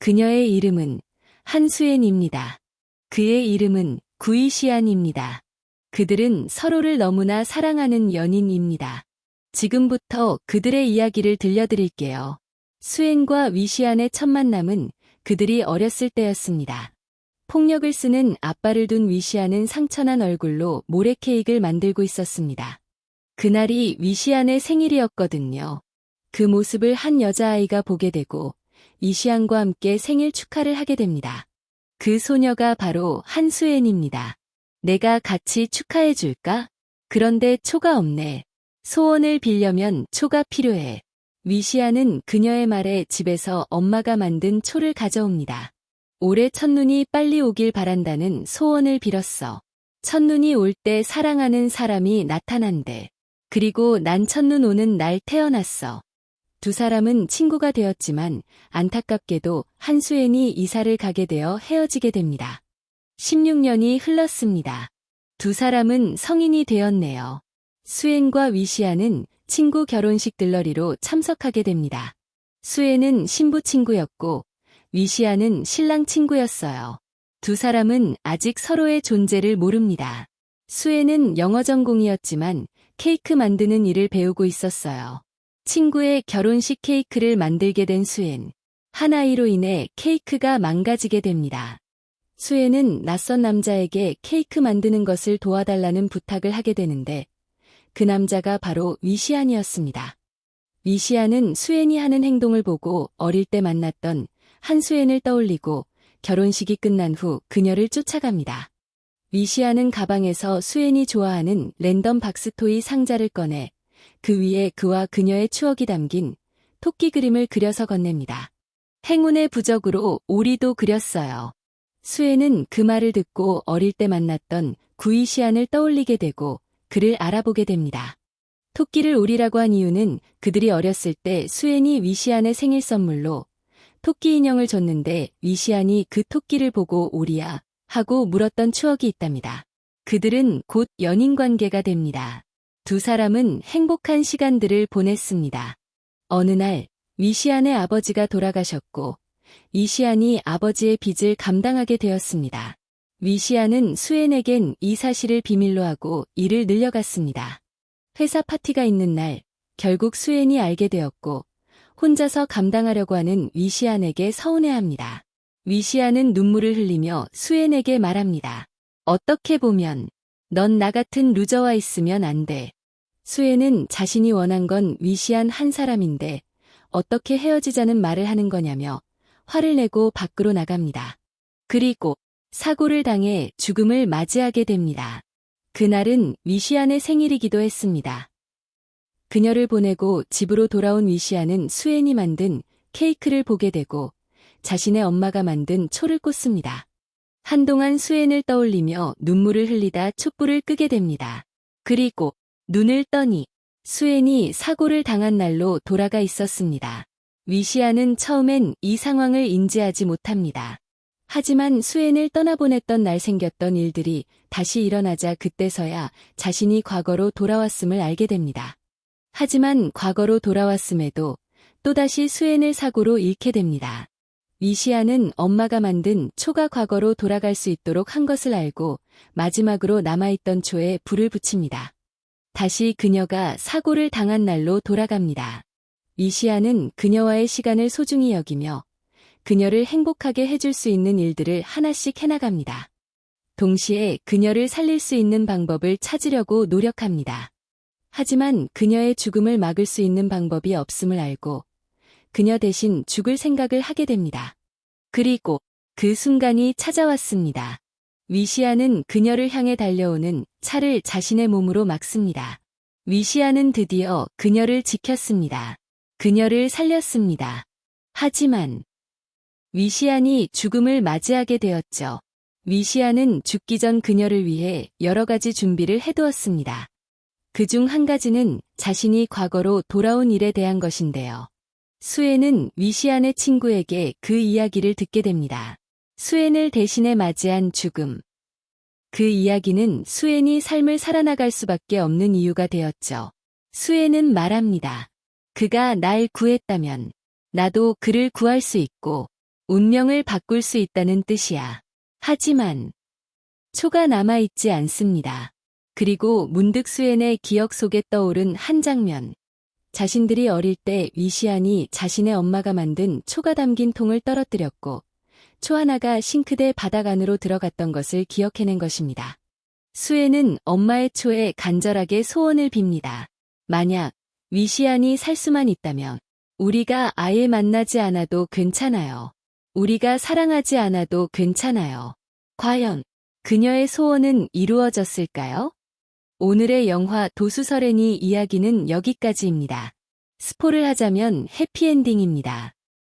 그녀의 이름은 한수엔입니다. 그의 이름은 구이시안입니다. 그들은 서로를 너무나 사랑하는 연인입니다. 지금부터 그들의 이야기를 들려드릴게요. 수엔과 위시안의 첫 만남은 그들이 어렸을 때였습니다. 폭력을 쓰는 아빠를 둔 위시안은 상처난 얼굴로 모래 케이크를 만들고 있었습니다. 그날이 위시안의 생일이었거든요. 그 모습을 한 여자아이가 보게 되고 위시안과 함께 생일 축하를 하게 됩니다. 그 소녀가 바로 한수엔입니다. 내가 같이 축하해 줄까? 그런데 초가 없네. 소원을 빌려면 초가 필요해. 위시안은 그녀의 말에 집에서 엄마가 만든 초를 가져옵니다. 올해 첫눈이 빨리 오길 바란다는 소원을 빌었어. 첫눈이 올 때 사랑하는 사람이 나타난대. 그리고 난 첫눈 오는 날 태어났어. 두 사람은 친구가 되었지만 안타깝게도 한수엔이 이사를 가게 되어 헤어지게 됩니다. 16년이 흘렀습니다. 두 사람은 성인이 되었네요. 수엔과 위시안은 친구 결혼식 들러리로 참석하게 됩니다. 수엔은 신부 친구였고 위시안은 신랑 친구였어요. 두 사람은 아직 서로의 존재를 모릅니다. 수엔은 영어 전공이었지만 케이크 만드는 일을 배우고 있었어요. 친구의 결혼식 케이크를 만들게 된 수엔. 한 아이로 인해 케이크가 망가지게 됩니다. 수엔은 낯선 남자에게 케이크 만드는 것을 도와달라는 부탁을 하게 되는데 그 남자가 바로 위시안이었습니다. 위시안은 수엔이 하는 행동을 보고 어릴 때 만났던 한수엔을 떠올리고 결혼식이 끝난 후 그녀를 쫓아갑니다. 위시안은 가방에서 수엔이 좋아하는 랜덤 박스토이 상자를 꺼내 그 위에 그와 그녀의 추억이 담긴 토끼 그림을 그려서 건넵니다. 행운의 부적으로 오리도 그렸어요. 수엔은 그 말을 듣고 어릴 때 만났던 구이시안을 떠올리게 되고 그를 알아보게 됩니다. 토끼를 오리라고 한 이유는 그들이 어렸을 때 수엔이 위시안의 생일 선물로 토끼 인형을 줬는데 위시안이 그 토끼를 보고 오리야 하고 물었던 추억이 있답니다. 그들은 곧 연인 관계가 됩니다. 두 사람은 행복한 시간들을 보냈습니다. 어느 날 위시안의 아버지가 돌아가셨고 위시안이 아버지의 빚을 감당하게 되었습니다. 위시안은 수엔에겐 이 사실을 비밀로 하고 일을 늘려갔습니다. 회사 파티가 있는 날 결국 수엔이 알게 되었고 혼자서 감당하려고 하는 위시안에게 서운해합니다. 위시안은 눈물을 흘리며 수엔에게 말합니다. 어떻게 보면 넌 나 같은 루저와 있으면 안 돼. 수엔은 자신이 원한 건 위시안 한 사람인데 어떻게 헤어지자는 말을 하는 거냐며 화를 내고 밖으로 나갑니다. 그리고 사고를 당해 죽음을 맞이하게 됩니다. 그날은 위시안의 생일이기도 했습니다. 그녀를 보내고 집으로 돌아온 위시안은 수엔이 만든 케이크를 보게 되고 자신의 엄마가 만든 초를 꽂습니다. 한동안 수엔을 떠올리며 눈물을 흘리다 촛불을 끄게 됩니다. 그리고 눈을 떠니 수엔이 사고를 당한 날로 돌아가 있었습니다. 위시안은 처음엔 이 상황을 인지하지 못합니다. 하지만 수엔을 떠나보냈던 날 생겼던 일들이 다시 일어나자 그때서야 자신이 과거로 돌아왔음을 알게 됩니다. 하지만 과거로 돌아왔음에도 또다시 수엔을 사고로 잃게 됩니다. 위시안은 엄마가 만든 초가 과거로 돌아갈 수 있도록 한 것을 알고 마지막으로 남아있던 초에 불을 붙입니다. 다시 그녀가 사고를 당한 날로 돌아갑니다. 위시안은 그녀와의 시간을 소중히 여기며 그녀를 행복하게 해줄 수 있는 일들을 하나씩 해나갑니다. 동시에 그녀를 살릴 수 있는 방법을 찾으려고 노력합니다. 하지만 그녀의 죽음을 막을 수 있는 방법이 없음을 알고 그녀 대신 죽을 생각을 하게 됩니다. 그리고 그 순간이 찾아왔습니다. 위시안은 그녀를 향해 달려오는 차를 자신의 몸으로 막습니다. 위시안은 드디어 그녀를 지켰습니다. 그녀를 살렸습니다. 하지만 위시안이 죽음을 맞이하게 되었죠. 위시안은 죽기 전 그녀를 위해 여러 가지 준비를 해두었습니다. 그중 한 가지는 자신이 과거로 돌아온 일에 대한 것인데요. 수엔은 위시안의 친구에게 그 이야기를 듣게 됩니다. 수엔을 대신해 맞이한 죽음. 그 이야기는 수엔이 삶을 살아나갈 수밖에 없는 이유가 되었죠. 수엔은 말합니다. 그가 날 구했다면 나도 그를 구할 수 있고 운명을 바꿀 수 있다는 뜻이야. 하지만 초가 남아있지 않습니다. 그리고 문득 수엔의 기억 속에 떠오른 한 장면. 자신들이 어릴 때 위시안이 자신의 엄마가 만든 초가 담긴 통을 떨어뜨렸고 초 하나가 싱크대 바닥 안으로 들어갔던 것을 기억해낸 것입니다. 수엔은 엄마의 초에 간절하게 소원을 빕니다. 만약 위시안이 살 수만 있다면 우리가 아예 만나지 않아도 괜찮아요. 우리가 사랑하지 않아도 괜찮아요. 과연 그녀의 소원은 이루어졌을까요? 오늘의 영화 도수설애니 이야기는 여기까지입니다. 스포를 하자면 해피엔딩입니다.